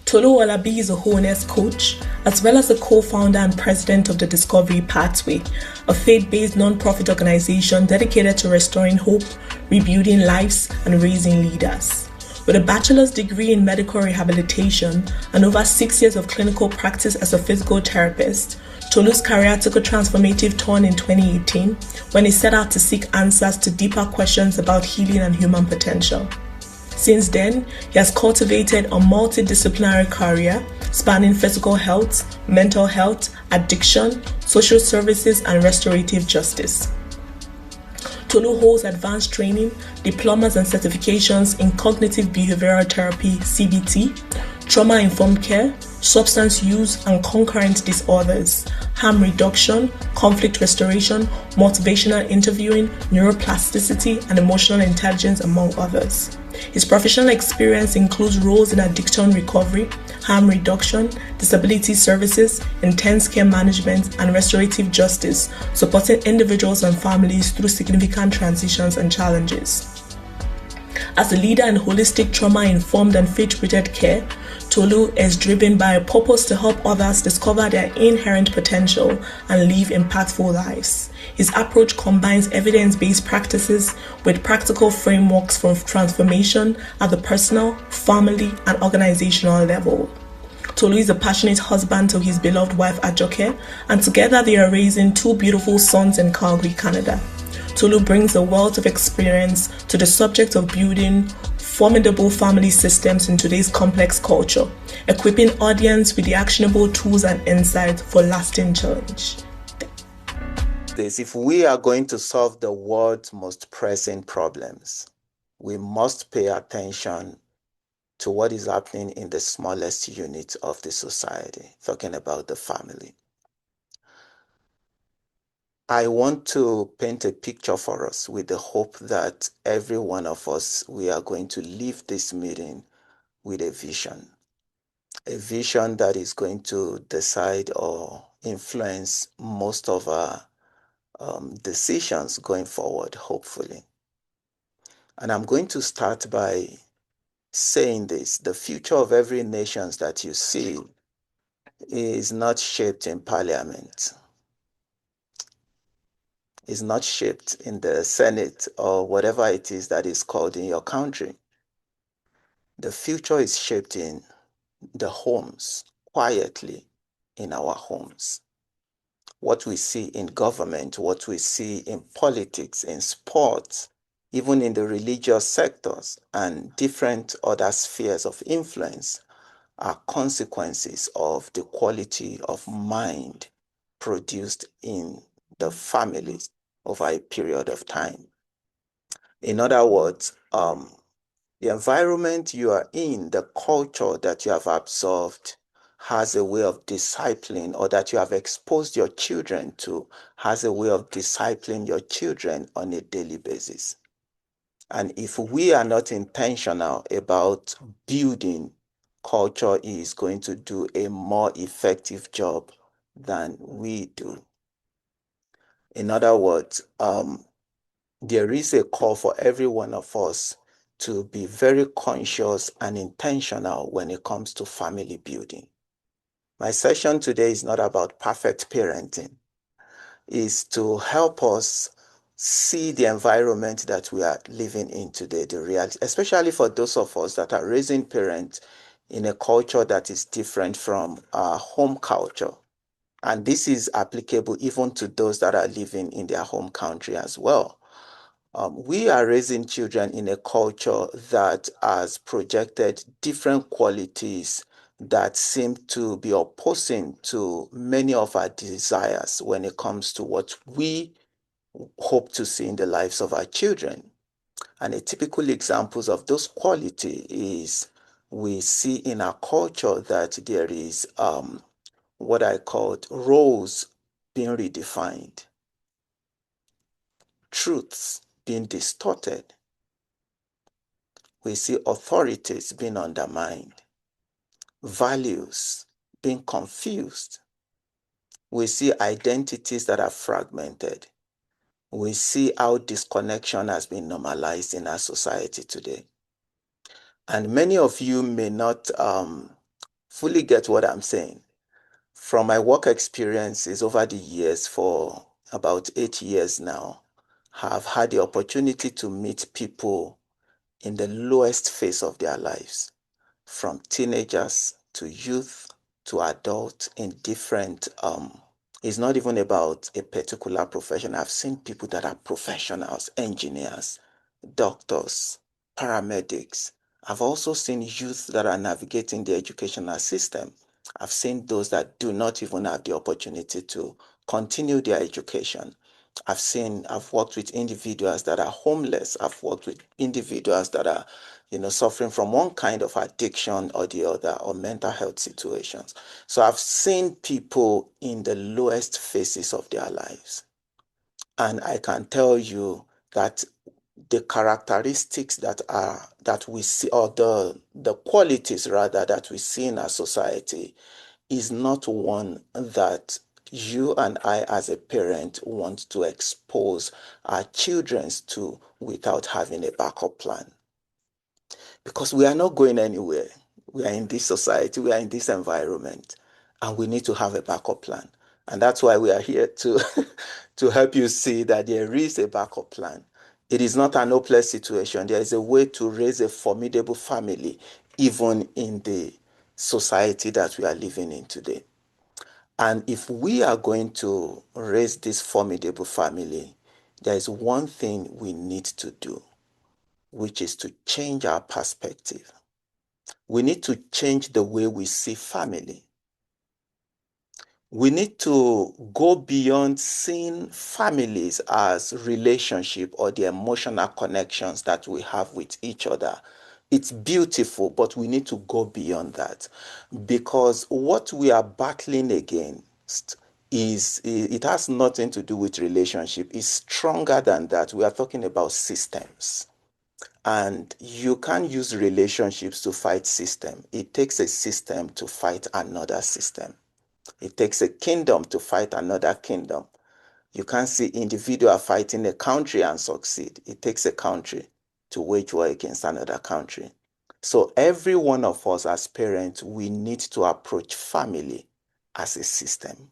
Tolu-Owolabi is a wholeness coach, as well as a co-founder and president of the Discovery Pathway, a faith-based non-profit organization dedicated to restoring hope, rebuilding lives, and raising leaders. With a bachelor's degree in medical rehabilitation and over 6 years of clinical practice as a physical therapist, Tolu's career took a transformative turn in 2018 when he set out to seek answers to deeper questions about healing and human potential. Since then, he has cultivated a multidisciplinary career spanning physical health, mental health, addiction, social services, and restorative justice. Tolu holds advanced training, diplomas and certifications in cognitive behavioral therapy (CBT), trauma-informed care, substance use and concurrent disorders, harm reduction, conflict restoration, motivational interviewing, neuroplasticity, and emotional intelligence, among others. His professional experience includes roles in addiction recovery, harm reduction, disability services, intense care management, and restorative justice, supporting individuals and families through significant transitions and challenges. As a leader in holistic trauma-informed and faith-rooted care, Tolu is driven by a purpose to help others discover their inherent potential and live impactful lives. His approach combines evidence-based practices with practical frameworks for transformation at the personal, family, and organizational level. Tolu is a passionate husband to his beloved wife Ajoke, and together they are raising 2 beautiful sons in Calgary, Canada. Tolu brings a wealth of experience to the subject of building formidable family systems in today's complex culture, equipping audience with the actionable tools and insights for lasting change. If we are going to solve the world's most pressing problems, we must pay attention to what is happening in the smallest unit of the society, talking about the family. I want to paint a picture for us with the hope that every one of us, we are going to leave this meeting with a vision that is going to decide or influence most of our decisions going forward, hopefully. And I'm going to start by saying this: the future of every nation that you see is not shaped in parliament. Is not shaped in the Senate or whatever it is that is called in your country. The future is shaped in the homes, quietly in our homes. What we see in government, what we see in politics, in sports, even in the religious sectors and different other spheres of influence are consequences of the quality of mind produced in the families over a period of time. In other words, the environment you are in, the culture that you have absorbed has a way of discipling, or that you have exposed your children to has a way of discipling your children on a daily basis. And if we are not intentional about building, culture is going to do a more effective job than we do. In other words, there is a call for every one of us to be very conscious and intentional when it comes to family building. My session today is not about perfect parenting. It's to help us see the environment that we are living in today, the reality, especially for those of us that are raising parents in a culture that is different from our home culture. And this is applicable even to those that are living in their home country as well. We are raising children in a culture that has projected different qualities that seem to be opposing to many of our desires when it comes to what we hope to see in the lives of our children. And a typical example of those qualities is we see in our culture that there is what I called roles being redefined, truths being distorted. We see authorities being undermined, values being confused. We see identities that are fragmented. We see how disconnection has been normalized in our society today. And many of you may not fully get what I'm saying. From my work experiences over the years, for about 8 years now, have had the opportunity to meet people in the lowest phase of their lives, from teenagers to youth to adult in different it's not even about a particular profession. I've seen people that are professionals, engineers, doctors, paramedics. I've also seen youth that are navigating the educational system. I've seen those that do not even have the opportunity to continue their education. I've worked with individuals that are homeless. I've worked with individuals that are, suffering from one kind of addiction or the other, or mental health situations. So I've seen people in the lowest phases of their lives. And I can tell you that the characteristics that we see, or the qualities rather that we see in our society, is not one that you and I as a parent want to expose our children to without having a backup plan. Because we are not going anywhere. We are in this society, we are in this environment, and we need to have a backup plan. And that's why we are here to, to help you see that there is a backup plan. It is not an hopeless situation. There is a way to raise a formidable family, even in the society that we are living in today. And if we are going to raise this formidable family, there is one thing we need to do, which is to change our perspective. We need to change the way we see family. We need to go beyond seeing families as relationship or the emotional connections that we have with each other. It's beautiful, but we need to go beyond that, because what we are battling against is, it has nothing to do with relationship. It's stronger than that. We are talking about systems. And you can't use relationships to fight system. It takes a system to fight another system. It takes a kingdom to fight another kingdom. You can't see individual fighting a country and succeed. It takes a country to wage war against another country. So every one of us as parents, we need to approach family as a system.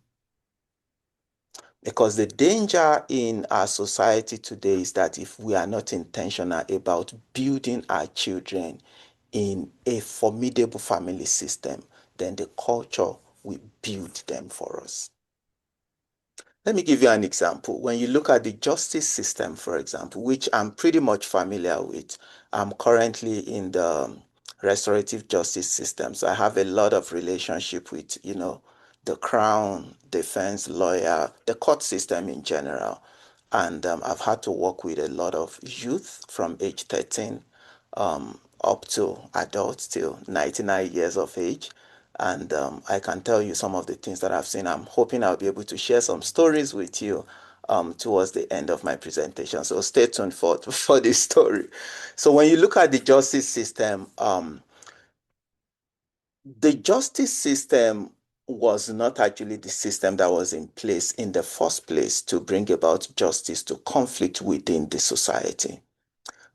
Because the danger in our society today is that if we are not intentional about building our children in a formidable family system, then the culture will build them for us. Let me give you an example. When you look at the justice system, for example, which I'm pretty much familiar with, I'm currently in the restorative justice system. So I have a lot of relationship with, the crown, defense, lawyer, the court system in general. And I've had to work with a lot of youth from age 13 up to adults till 99 years of age. And I can tell you some of the things that I've seen. I'm hoping I'll be able to share some stories with you towards the end of my presentation. So stay tuned for this story. So when you look at the justice system, the justice system was not actually the system that was in place in the first place to bring about justice to conflict within the society.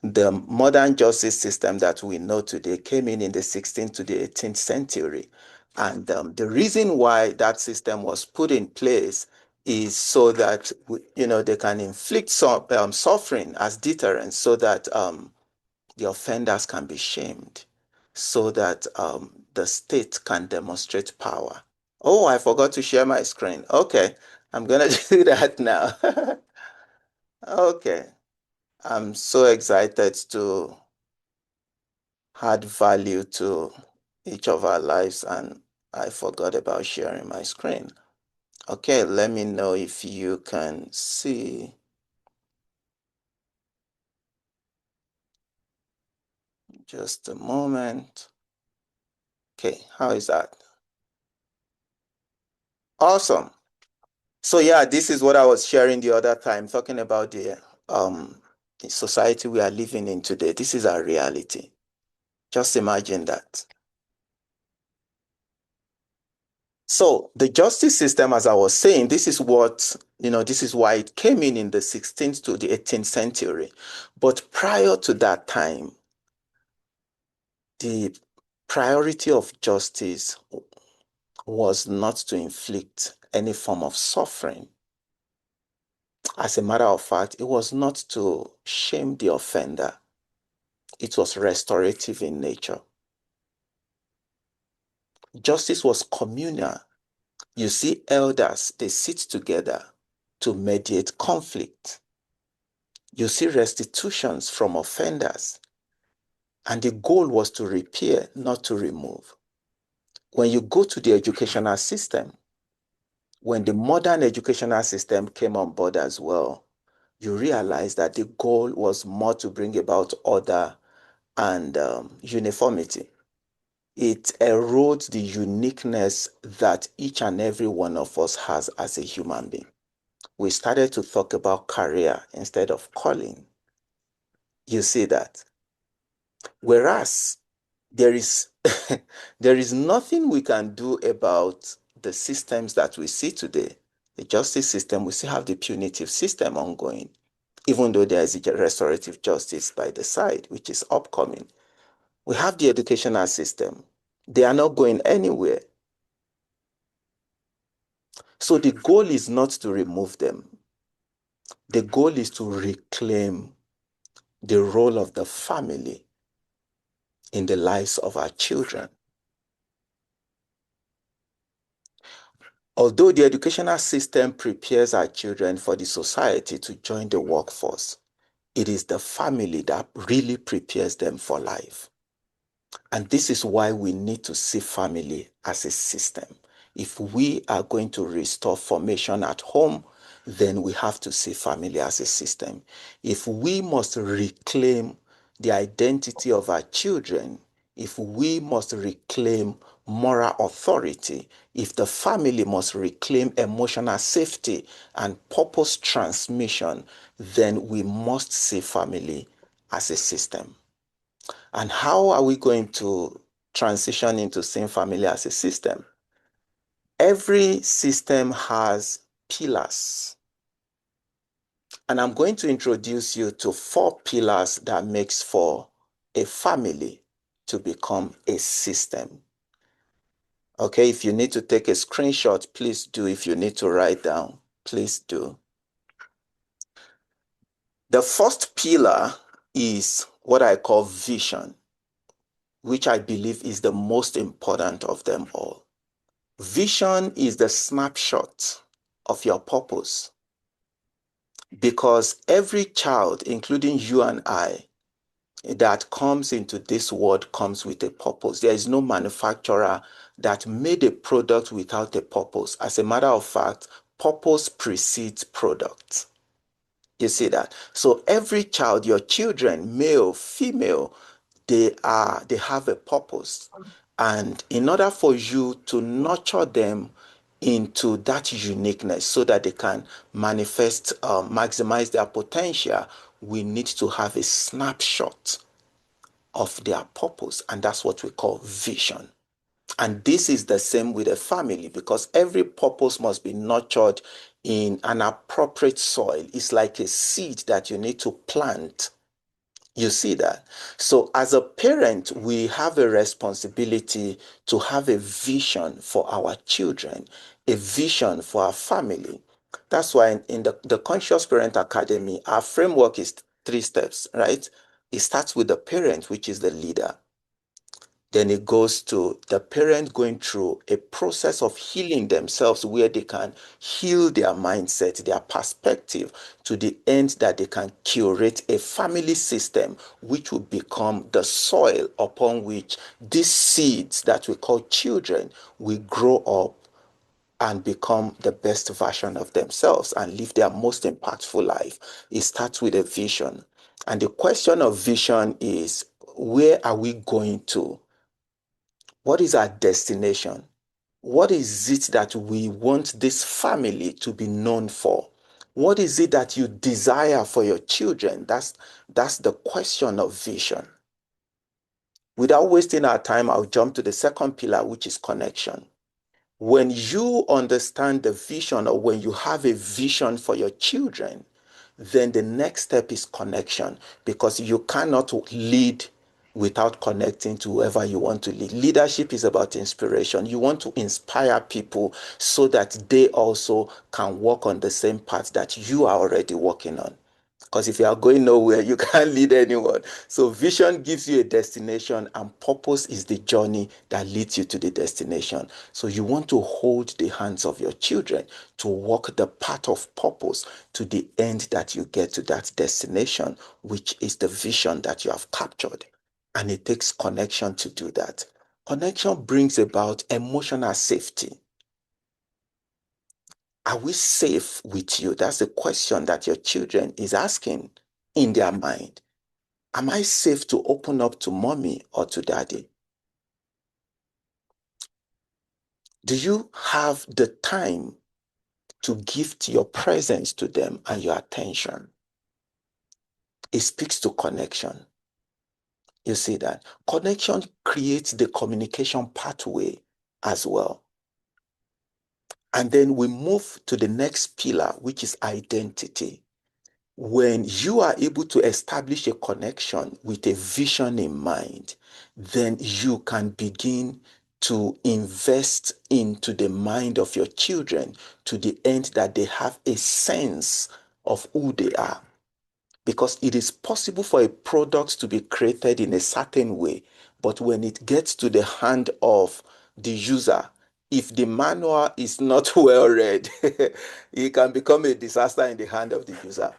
The modern justice system that we know today came in the 16th to the 18th century. And the reason why that system was put in place is so that, they can inflict some suffering as deterrence, so that the offenders can be shamed, so that the state can demonstrate power. Oh, I forgot to share my screen. Okay, I'm going to do that now. Okay, I'm so excited to add value to each of our lives, and I forgot about sharing my screen. Okay, let me know if you can see. Just a moment. Okay, how is that? Awesome. So yeah, this is what I was sharing the other time, talking about the society we are living in today. This is our reality. Just imagine that. So the justice system, as I was saying, this is what, this is why it came in the 16th to the 18th century. But prior to that time, the priority of justice was not to inflict any form of suffering. As a matter of fact, it was not to shame the offender. It was restorative in nature. Justice was communal. You see elders, they sit together to mediate conflict. You see restitutions from offenders. And the goal was to repair, not to remove. When you go to the educational system, when the modern educational system came on board as well, you realize that the goal was more to bring about order and uniformity. It erodes the uniqueness that each and every one of us has as a human being. We started to talk about career instead of calling. You see that? Whereas there is there is nothing we can do about the systems that we see today. The justice system, we still have the punitive system ongoing, even though there is a restorative justice by the side, which is upcoming. We have the educational system. They are not going anywhere. So the goal is not to remove them. The goal is to reclaim the role of the family in the lives of our children. Although the educational system prepares our children for the society to join the workforce, it is the family that really prepares them for life. And this is why we need to see family as a system. If we are going to restore formation at home, then we have to see family as a system. If we must reclaim the identity of our children, if we must reclaim moral authority, if the family must reclaim emotional safety and purpose transmission, then we must see family as a system. And how are we going to transition into seeing family as a system? Every system has pillars. And I'm going to introduce you to 4 pillars that makes for a family to become a system. Okay, if you need to take a screenshot, please do. If you need to write down, please do. The first pillar is what I call vision, which I believe is the most important of them all. Vision is the snapshot of your purpose, because every child, including you and I, that comes into this world comes with a purpose. There is no manufacturer that made a product without a purpose. As a matter of fact, purpose precedes product. You see that? So every child, your children, male, female, they have a purpose. And in order for you to nurture them into that uniqueness so that they can manifest, maximize their potential, we need to have a snapshot of their purpose. And that's what we call vision. And this is the same with a family, because every purpose must be nurtured in an appropriate soil. It's like a seed that you need to plant. You see that? So as a parent, we have a responsibility to have a vision for our children, a vision for our family. That's why in the Conscious Parent Academy, our framework is 3 steps, right? It starts with the parent, which is the leader. Then it goes to the parent going through a process of healing themselves, where they can heal their mindset, their perspective, to the end that they can curate a family system which will become the soil upon which these seeds that we call children will grow up and become the best version of themselves and live their most impactful life. It starts with a vision. And the question of vision is, where are we going to? What is our destination? What is it that we want this family to be known for? What is it that you desire for your children? That's the question of vision. Without wasting our time, I'll jump to the second pillar, which is connection. When you understand the vision, or when you have a vision for your children, then the next step is connection, because you cannot lead without connecting to whoever you want to lead. Leadership is about inspiration. You want to inspire people so that they also can walk on the same path that you are already walking on. Because if you are going nowhere, you can't lead anyone. So vision gives you a destination, and purpose is the journey that leads you to the destination. So you want to hold the hands of your children to walk the path of purpose to the end that you get to that destination, which is the vision that you have captured. And it takes connection to do that. Connection brings about emotional safety. Are we safe with you? That's the question that your children is asking in their mind. Am I safe to open up to mommy or to daddy? Do you have the time to gift your presence to them and your attention? It speaks to connection. You see that? Connection creates the communication pathway as well. And then we move to the next pillar, which is identity. When you are able to establish a connection with a vision in mind, then you can begin to invest into the mind of your children to the end that they have a sense of who they are. Because it is possible for a product to be created in a certain way, but when it gets to the hand of the user, if the manual is not well read, it can become a disaster in the hand of the user.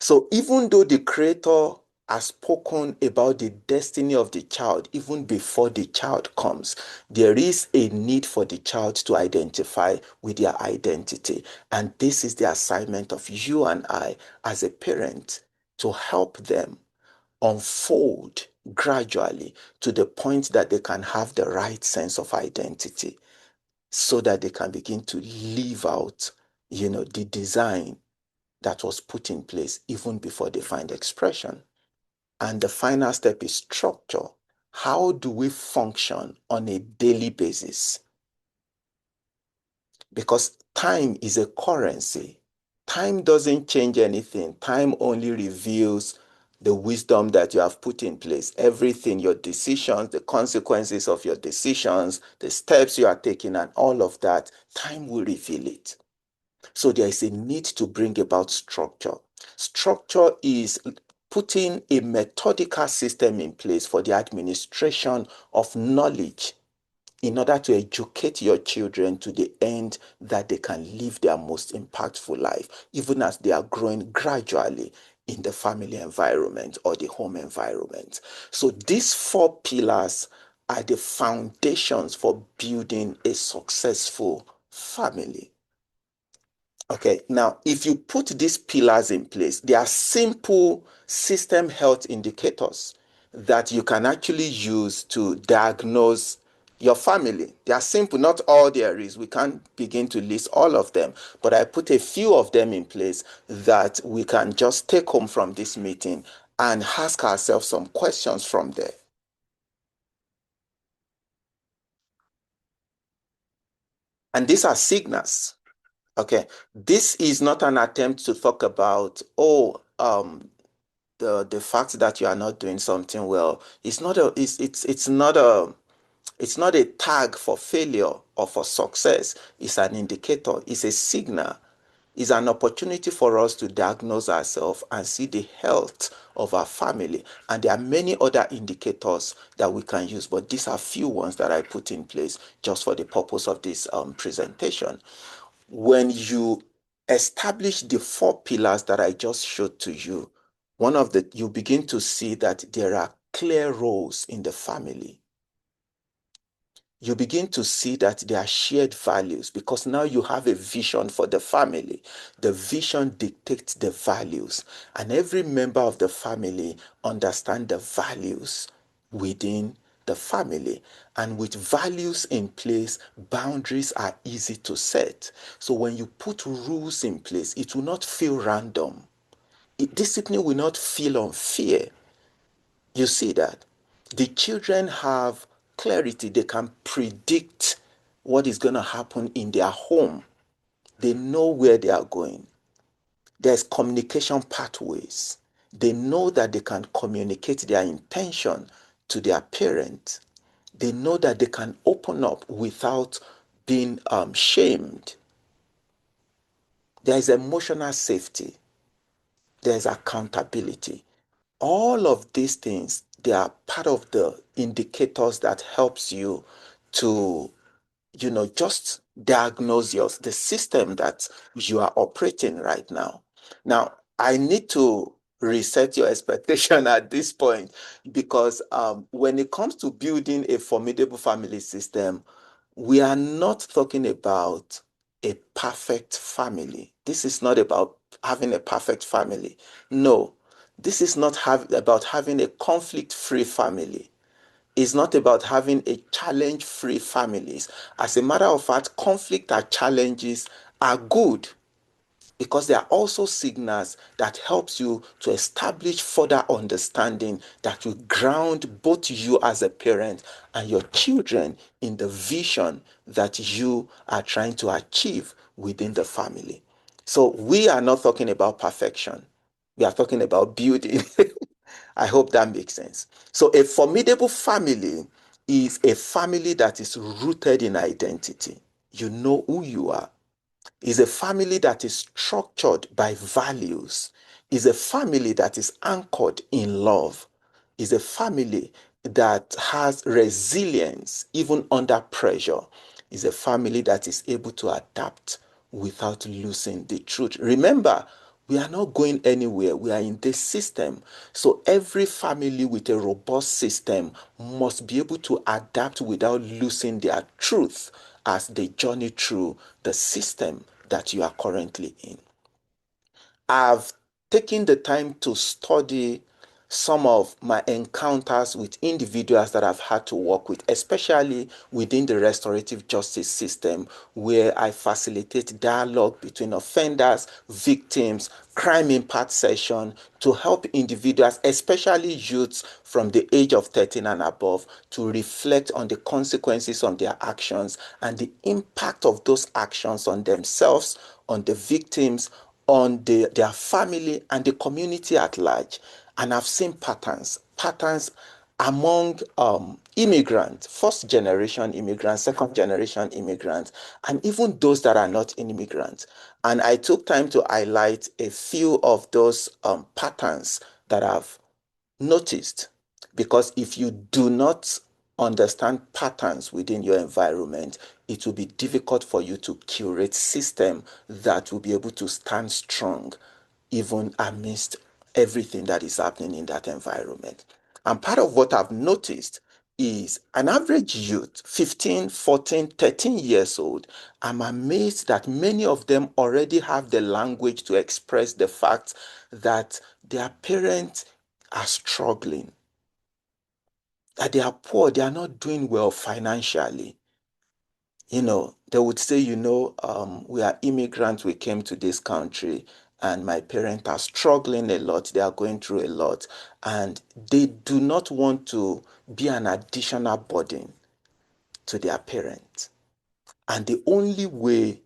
So even though the creator has spoken about the destiny of the child even before the child comes, there is a need for the child to identify with their identity. And this is the assignment of you and I as a parent, to help them unfold gradually to the point that they can have the right sense of identity, so that they can begin to live out, the design that was put in place even before they find expression. And the final step is structure. How do we function on a daily basis? Because time is a currency. Time doesn't change anything. Time only reveals the wisdom that you have put in place. Everything, your decisions, the consequences of your decisions, the steps you are taking, and all of that, time will reveal it. So there is a need to bring about structure. Structure is putting a methodical system in place for the administration of knowledge in order to educate your children to the end that they can live their most impactful life, even as they are growing gradually in the family environment or the home environment. So these four pillars are the foundations for building a successful family. Okay, now if you put these pillars in place, they are simple system health indicators that you can actually use to diagnose your family. They are simple, not all there is. We can't begin to list all of them, but I put a few of them in place that we can just take home from this meeting and ask ourselves some questions from there. And these are signals. Okay, this is not an attempt to talk about, the fact that you are not doing something well. It's not a tag for failure or for success. It's an indicator. It's a signal. It's an opportunity for us to diagnose ourselves and see the health of our family. And there are many other indicators that we can use, but these are few ones that I put in place just for the purpose of this presentation. When you establish the four pillars that I just showed to you, you begin to see that there are clear roles in the family. You begin to see that there are shared values, because now you have a vision for the family. The vision dictates the values, and every member of the family understands the values within the family. And with values in place, boundaries are easy to set. So when you put rules in place, it will not feel random. Discipline will not feel unfair. You see that? The children have clarity. They can predict what is going to happen in their home. They know where they are going. There's communication pathways. They know that they can communicate their intention to their parent, they know that they can open up without being shamed. There is emotional safety. There is accountability. All of these things, they are part of the indicators that helps you to, just diagnose the system that you are operating right now. Now, I need to reset your expectation at this point because when it comes to building a formidable family system, we are not talking about a perfect family. This is not about having a perfect family. No, this is not about having a conflict-free family. It's not about having a challenge-free families. As a matter of fact, conflict and challenges are good because they are also signals that helps you to establish further understanding that will ground both you as a parent and your children in the vision that you are trying to achieve within the family. So we are not talking about perfection. We are talking about building. I hope that makes sense. So a formidable family is a family that is rooted in identity. You know who you are. Is a family that is structured by values, is a family that is anchored in love, is a family that has resilience even under pressure, is a family that is able to adapt without losing the truth. Remember, we are not going anywhere. We are in this system. So every family with a robust system must be able to adapt without losing their truth as they journey through the system that you are currently in. I've taken the time to study some of my encounters with individuals that I've had to work with, especially within the restorative justice system, where I facilitate dialogue between offenders, victims, crime impact session to help individuals, especially youths from the age of 13 and above, to reflect on the consequences of their actions and the impact of those actions on themselves, on the victims, on their family and the community at large. And I've seen patterns among immigrants, first generation immigrants, second generation immigrants, and even those that are not immigrants. And I took time to highlight a few of those patterns that I've noticed. Because if you do not understand patterns within your environment, it will be difficult for you to curate system that will be able to stand strong even amidst everything that is happening in that environment. And part of what I've noticed is an average youth, 15, 14, 13 years old. I'm amazed that many of them already have the language to express the fact that their parents are struggling, that they are poor, they are not doing well financially. They would say, we are immigrants, we came to this country, and my parents are struggling a lot, they are going through a lot, and they do not want to be an additional burden to their parents. And the only way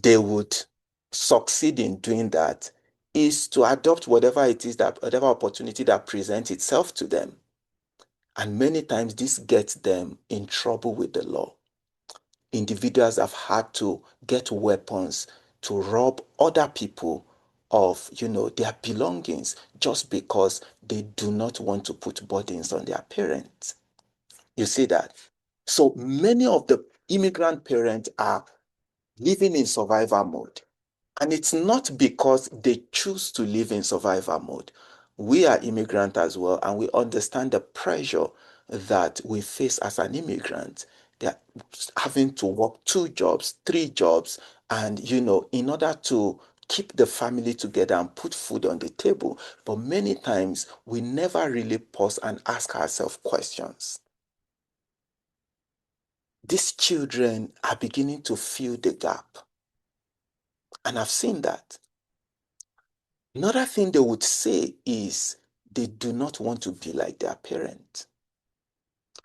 they would succeed in doing that is to adopt whatever it is that, whatever opportunity that presents itself to them. And many times this gets them in trouble with the law. Individuals have had to get weapons to rob other people of, their belongings just because they do not want to put burdens on their parents. You see that? So many of the immigrant parents are living in survival mode. And it's not because they choose to live in survival mode. We are immigrants as well, and we understand the pressure that we face as an immigrant. They're having to work 2 jobs, 3 jobs, and in order to keep the family together and put food on the table. But many times we never really pause and ask ourselves questions. These children are beginning to fill the gap. And I've seen that. Another thing they would say is they do not want to be like their parent.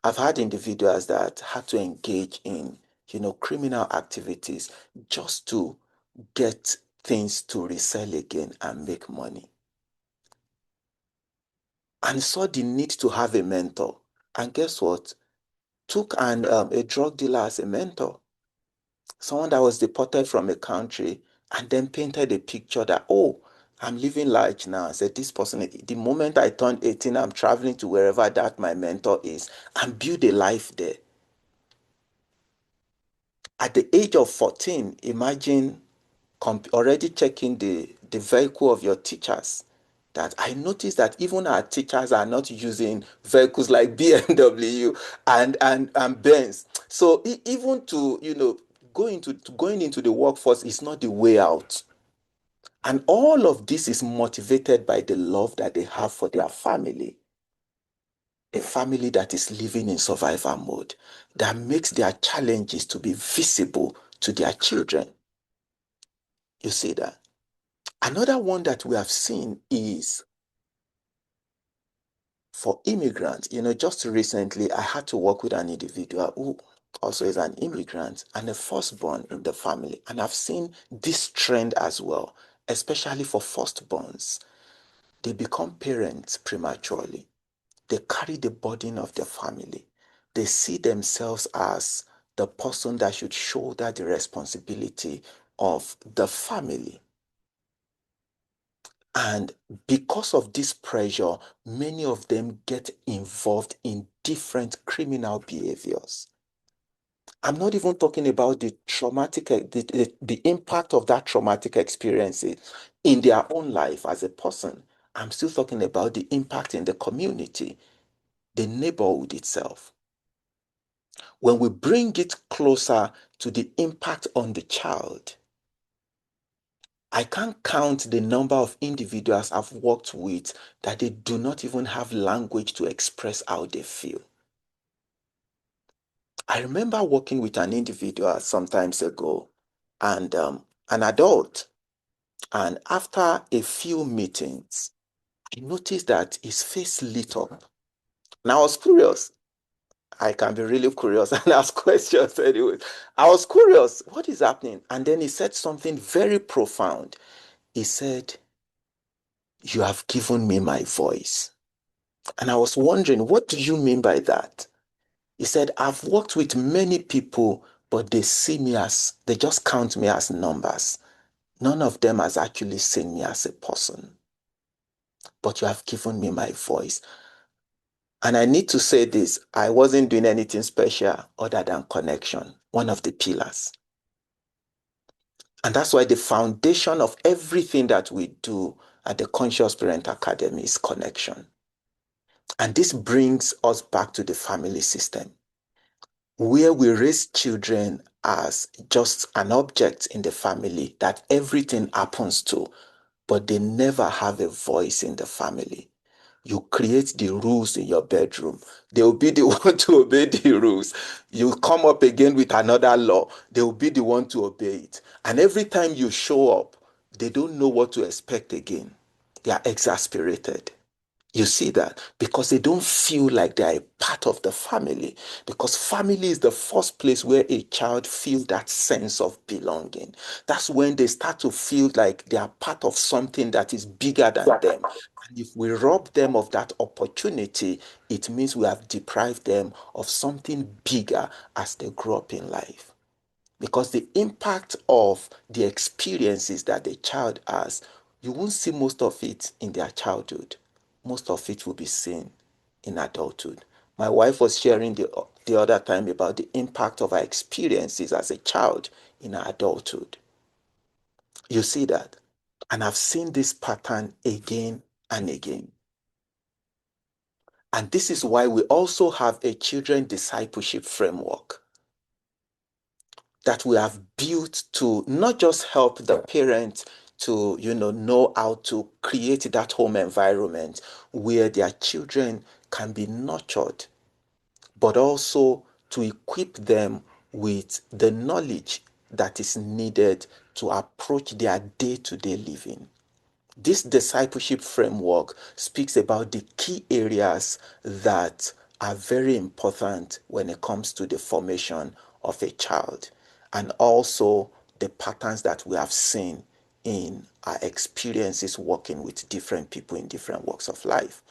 I've had individuals that had to engage in, criminal activities just to get things to resell again and make money. and saw the need to have a mentor. And guess what? Took a drug dealer as a mentor, someone that was deported from a country, and then painted a picture that, oh, I'm living large now. I said, this person, the moment I turned 18, I'm traveling to wherever that my mentor is, and build a life there. At the age of 14, imagine already checking the vehicle of your teachers. That I noticed that even our teachers are not using vehicles like BMW and Benz. So even to going into the workforce is not the way out. And all of this is motivated by the love that they have for their family. A family that is living in survival mode, that makes their challenges to be visible to their children. You see that? Another one that we have seen is for immigrants. Just recently, I had to work with an individual who also is an immigrant and a firstborn in the family. And I've seen this trend as well, especially for firstborns. They become parents prematurely. They carry the burden of the family. They see themselves as the person that should shoulder the responsibility of the family. And because of this pressure, many of them get involved in different criminal behaviors. I'm not even talking about the traumatic, the impact of that traumatic experience in their own life as a person. I'm still talking about the impact in the community, the neighborhood itself. When we bring it closer to the impact on the child, I can't count the number of individuals I've worked with that they do not even have language to express how they feel. I remember working with an individual some times ago, and an adult, and after a few meetings, I noticed that his face lit up. And I was curious. I can be really curious and ask questions anyway. I was curious, what is happening? And then he said something very profound. He said, "You have given me my voice." And I was wondering, what do you mean by that? He said, "I've worked with many people, but they just count me as numbers. None of them has actually seen me as a person. But you have given me my voice." And I need to say this, I wasn't doing anything special other than connection, one of the pillars. And that's why the foundation of everything that we do at the Conscious Parent Academy is connection. And this brings us back to the family system, where we raise children as just an object in the family that everything happens to, but they never have a voice in the family. You create the rules in your bedroom. They will be the one to obey the rules. You come up again with another law. They will be the one to obey it. And every time you show up, they don't know what to expect again. They are exasperated. You see that? Because they don't feel like they are a part of the family. Because family is the first place where a child feels that sense of belonging. That's when they start to feel like they are part of something that is bigger than them. And if we rob them of that opportunity, it means we have deprived them of something bigger as they grow up in life. Because the impact of the experiences that the child has, you won't see most of it in their childhood. Most of it will be seen in adulthood. My wife was sharing the other time about the impact of her experiences as a child in her adulthood. You see that? And I've seen this pattern again and again. And this is why we also have a children discipleship framework that we have built to not just help the parents to know how to create that home environment where their children can be nurtured, but also to equip them with the knowledge that is needed to approach their day-to-day living. This discipleship framework speaks about the key areas that are very important when it comes to the formation of a child, and also the patterns that we have seen in our experiences working with different people in different walks of life.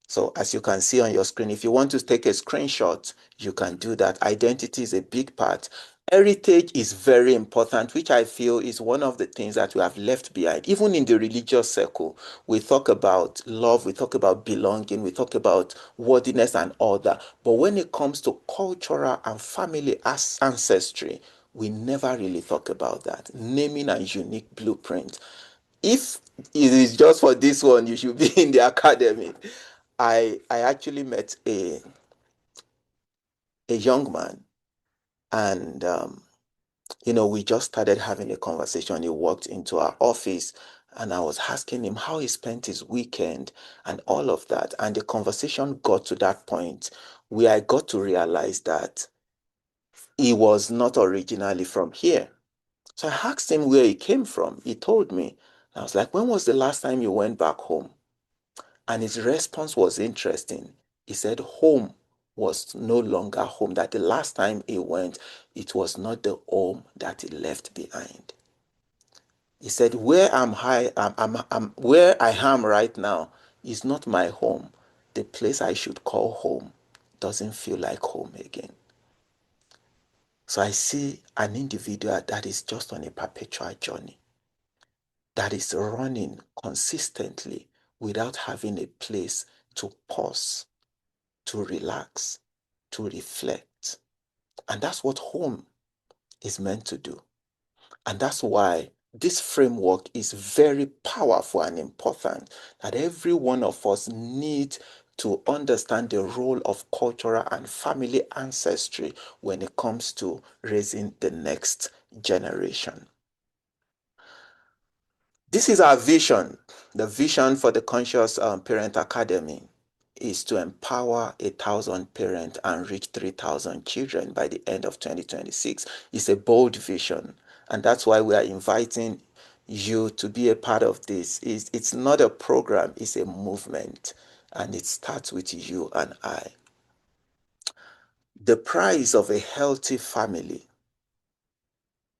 So as you can see on your screen, if you want to take a screenshot, you can do that. Identity is a big part. Heritage is very important, which I feel is one of the things that we have left behind. Even in the religious circle, we talk about love, we talk about belonging, we talk about worthiness and all that. But when it comes to cultural and family ancestry, we never really talk about that. Naming and unique blueprint. If it is just for this one, you should be in the academy. I actually met a young man, and we just started having a conversation. He walked into our office, and I was asking him how he spent his weekend and all of that. And the conversation got to that point where I got to realize that he was not originally from here. So I asked him where he came from. He told me. I was like, when was the last time you went back home? And his response was interesting. He said home was no longer home, that the last time he went, it was not the home that he left behind. He said, where I am right now is not my home. The place I should call home doesn't feel like home again. So I see an individual that is just on a perpetual journey, that is running consistently without having a place to pause, to relax, to reflect. And that's what home is meant to do. And that's why this framework is very powerful and important, that every one of us needs to understand the role of cultural and family ancestry when it comes to raising the next generation. This is our vision. The vision for the Conscious Parent Academy is to empower 1,000 parents and reach 3,000 children by the end of 2026. It's a bold vision, and that's why we are inviting you to be a part of this. It's not a program, it's a movement, and it starts with you and I. The price of a healthy family,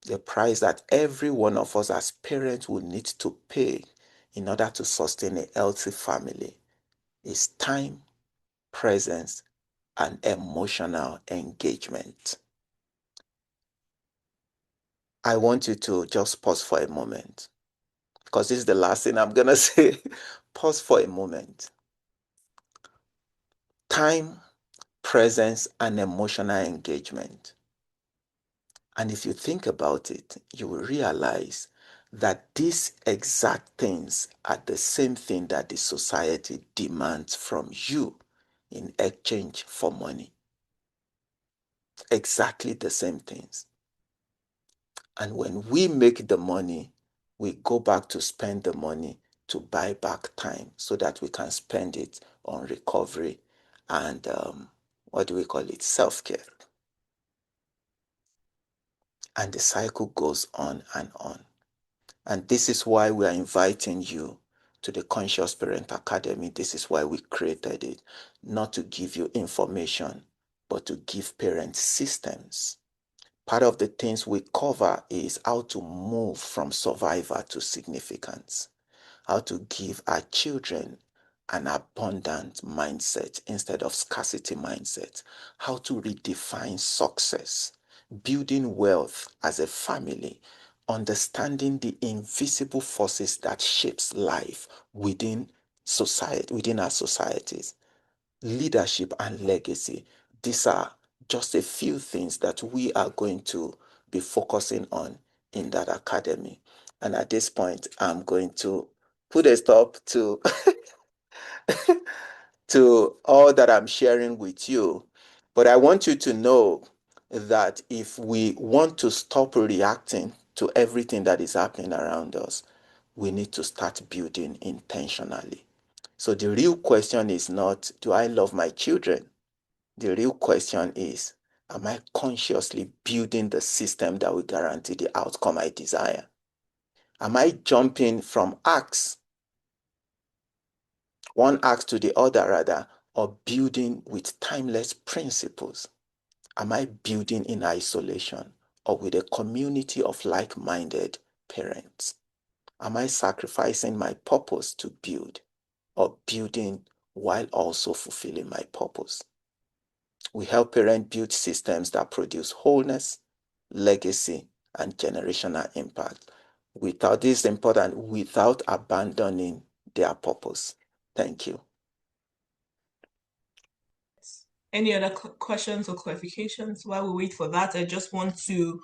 the price that every one of us as parents will need to pay in order to sustain a healthy family, is time, presence, and emotional engagement. I want you to just pause for a moment, because this is the last thing I'm going to say. Pause for a moment. Time, presence, and emotional engagement. And if you think about it, you will realize that these exact things are the same thing that the society demands from you in exchange for money. Exactly the same things. And when we make the money, we go back to spend the money to buy back time so that we can spend it on recovery and what do we call it? Self-care. And the cycle goes on and on. And this is why we are inviting you to the Conscious Parent Academy. This is why we created it, not to give you information, but to give parents systems. Part of the things we cover is how to move from survivor to significance, how to give our children an abundant mindset instead of scarcity mindset, how to redefine success, building wealth as a family, understanding the invisible forces that shapes life within society, within our societies, leadership and legacy. These are just a few things that we are going to be focusing on in that academy. And at this point, I'm going to put a stop to to all that I'm sharing with you. But I want you to know that if we want to stop reacting to everything that is happening around us, we need to start building intentionally. So the real question is not, do I love my children? The real question is, am I consciously building the system that will guarantee the outcome I desire? Am I jumping from one axe to the other rather, or building with timeless principles? Am I building in isolation or with a community of like-minded parents? Am I sacrificing my purpose to build or building while also fulfilling my purpose. We help parents build systems that produce wholeness, legacy, and generational impact. Without this important, without abandoning their purpose. Thank you. Any other questions or clarifications? While we wait for that, I just want to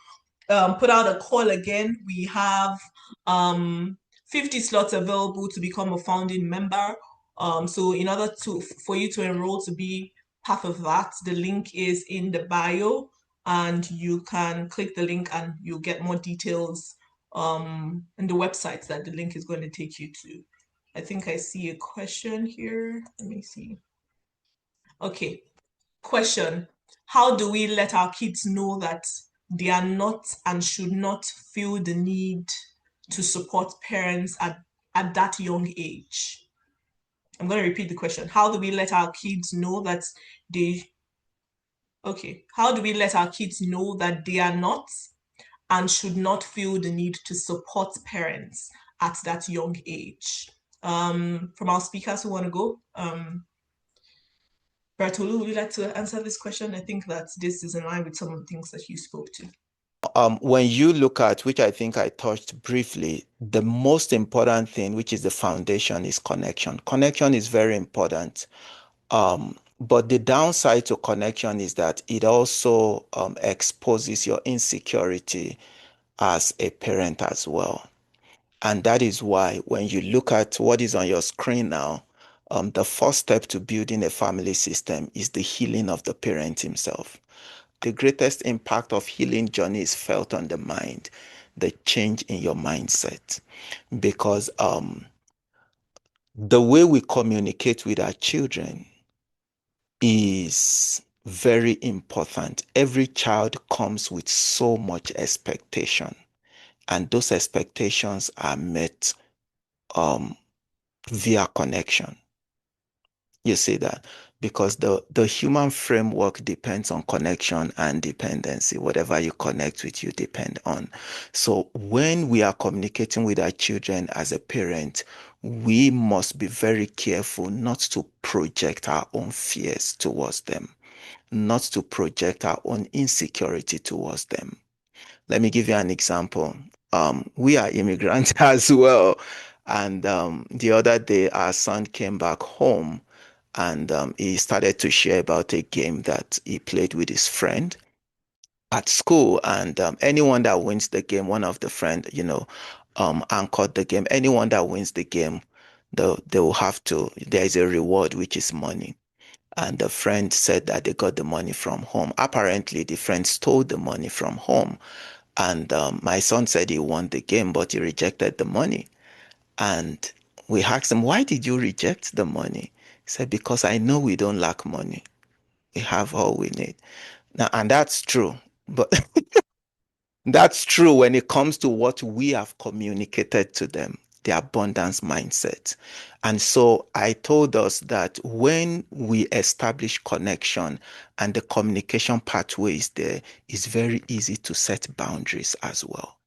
put out a call again. We have 50 slots available to become a founding member. So in order for you to enroll to be part of that, the link is in the bio, and you can click the link and you'll get more details in the website that the link is going to take you to. I think I see a question here. Let me see. Okay. Question: how do we let our kids know that they are not and should not feel the need to support parents at that young age? I'm going to repeat the question. How do we let our kids know that they, okay, how do we let our kids know that they are not and should not feel the need to support parents at that young age? From our speakers who want to go, Tolu, would you like to answer this question? I think that this is in line with some of the things that you spoke to. When you look at, which I think I touched briefly, the most important thing, which is the foundation, is connection. Connection is very important. But the downside to connection is that it also exposes your insecurity as a parent as well. And that is why when you look at what is on your screen now, the first step to building a family system is the healing of the parent himself. The greatest impact of healing journey is felt on the mind, the change in your mindset. Because the way we communicate with our children is very important. Every child comes with so much expectation, and those expectations are met via connection. You see that? Because the human framework depends on connection and dependency. Whatever you connect with, you depend on. So when we are communicating with our children as a parent, we must be very careful not to project our own fears towards them, not to project our own insecurity towards them. Let me give you an example. We are immigrants as well. And the other day, our son came back home, and he started to share about a game that he played with his friend at school. And anyone that wins the game, one of the friend, anchored the game. Anyone that wins the game, they will have to, there is a reward, which is money. And the friend said that they got the money from home. Apparently, the friend stole the money from home. And my son said he won the game, but he rejected the money. And we asked him, why did you reject the money? He said, because I know we don't lack money. We have all we need. Now, and that's true. But that's true when it comes to what we have communicated to them, the abundance mindset. And so I told us that when we establish connection and the communication pathway is there, it's very easy to set boundaries as well.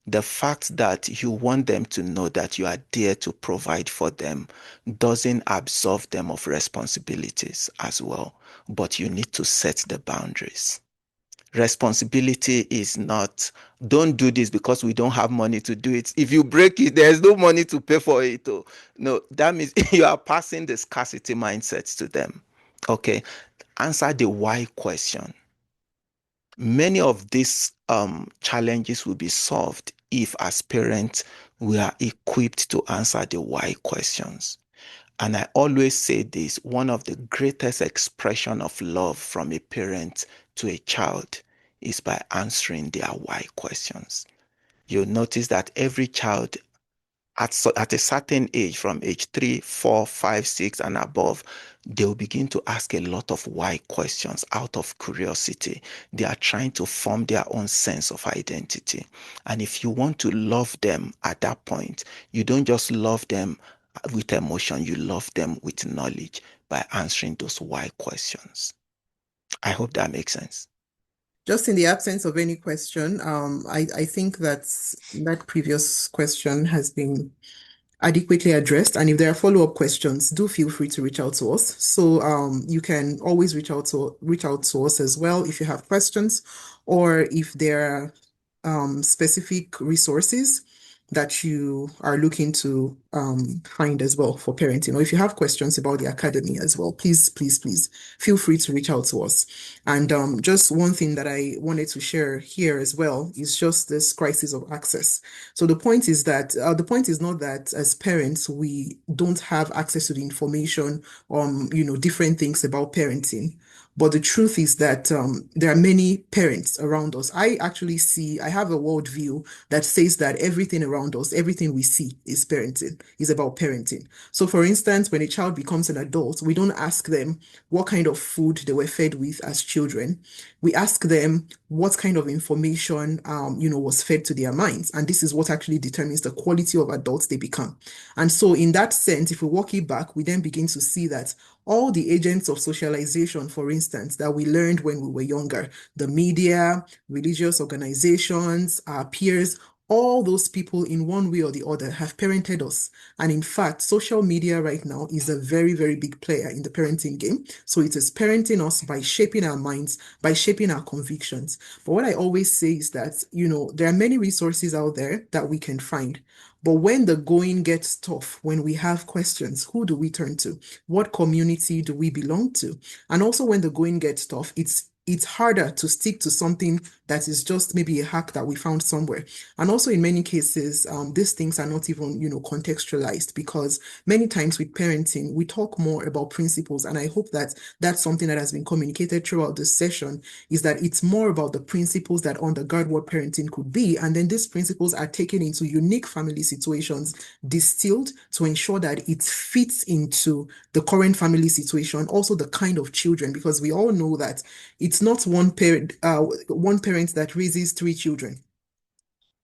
The fact that you want them to know that you are there to provide for them doesn't absolve them of responsibilities as well, but you need to set the boundaries. Responsibility is not, don't do this because we don't have money to do it. If you break it, there's no money to pay for it. Oh. No, that means you are passing the scarcity mindset to them. Okay. Answer the why question. Many of these challenges will be solved if, as parents, we are equipped to answer the why questions. And I always say this, one of the greatest expression of love from a parent to a child is by answering their why questions. You'll notice that every child at a certain age, from age 3, 4, 5, 6, and above, they'll begin to ask a lot of why questions out of curiosity. They are trying to form their own sense of identity. And if you want to love them at that point, you don't just love them with emotion, you love them with knowledge by answering those why questions. I hope that makes sense. Just in the absence of any question, I think that previous question has been adequately addressed. And if there are follow-up questions, do feel free to reach out to us. So you can always reach out to us as well if you have questions, or if there are specific resources that you are looking to find as well for parenting, or if you have questions about the academy as well, please feel free to reach out to us. And just one thing that I wanted to share here as well is just this crisis of access. So the point is not that as parents we don't have access to the information on different things about parenting. But the truth is that there are many parents around us. I have a worldview that says that everything around us, everything we see is about parenting. So for instance, when a child becomes an adult, we don't ask them what kind of food they were fed with as children. We ask them what kind of information, was fed to their minds. And this is what actually determines the quality of adults they become. And so in that sense, if we walk it back, we then begin to see that all the agents of socialization, for instance, that we learned when we were younger, the media, religious organizations, our peers, all those people in one way or the other have parented us. And in fact, social media right now is a very, very big player in the parenting game. So it is parenting us by shaping our minds, by shaping our convictions. But what I always say is that, there are many resources out there that we can find. But when the going gets tough, when we have questions, who do we turn to? What community do we belong to? And also when the going gets tough, it's harder to stick to something that is just maybe a hack that we found somewhere. And also in many cases, these things are not even, contextualized, because many times with parenting, we talk more about principles. And I hope that that's something that has been communicated throughout this session, is that it's more about the principles that undergird what parenting could be. And then these principles are taken into unique family situations, distilled to ensure that it fits into the current family situation, also the kind of children, because we all know that it's not one parent that raises 3 children.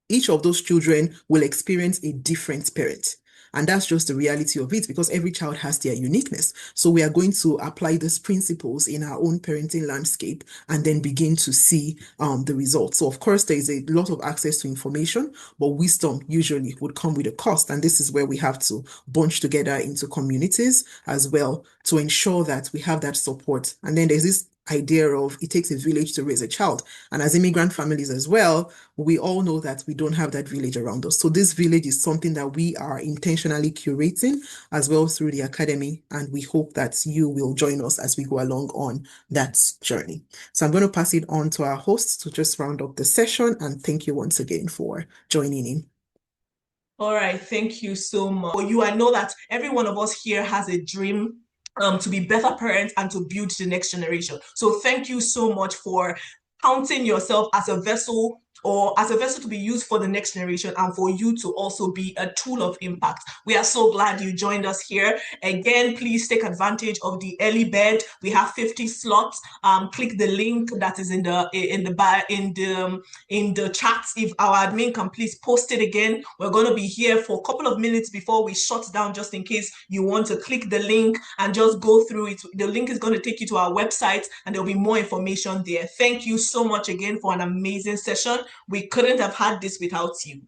Each of those children will experience a different parent. And that's just the reality of it, because every child has their uniqueness. So we are going to apply these principles in our own parenting landscape and then begin to see the results. So of course, there is a lot of access to information, but wisdom usually would come with a cost. And this is where we have to bunch together into communities as well to ensure that we have that support. And then there's this idea of it takes a village to raise a child. And as immigrant families as well, we all know that we don't have that village around us. So this village is something that we are intentionally curating as well through the academy. And we hope that you will join us as we go along on that journey. So I'm going to pass it on to our hosts to just round up the session. And thank you once again for joining in. All right, thank you so much. I know that every one of us here has a dream to be better parents and to build the next generation. So thank you so much for counting yourself as a vessel to be used for the next generation, and for you to also be a tool of impact. We are so glad you joined us here. Again, please take advantage of the early bird. We have 50 slots. Click the link that is in the chat. If our admin can please post it again. We're going to be here for a couple of minutes before we shut down, just in case you want to click the link and just go through it. The link is going to take you to our website, and there'll be more information there. Thank you so much again for an amazing session. We couldn't have had this without you.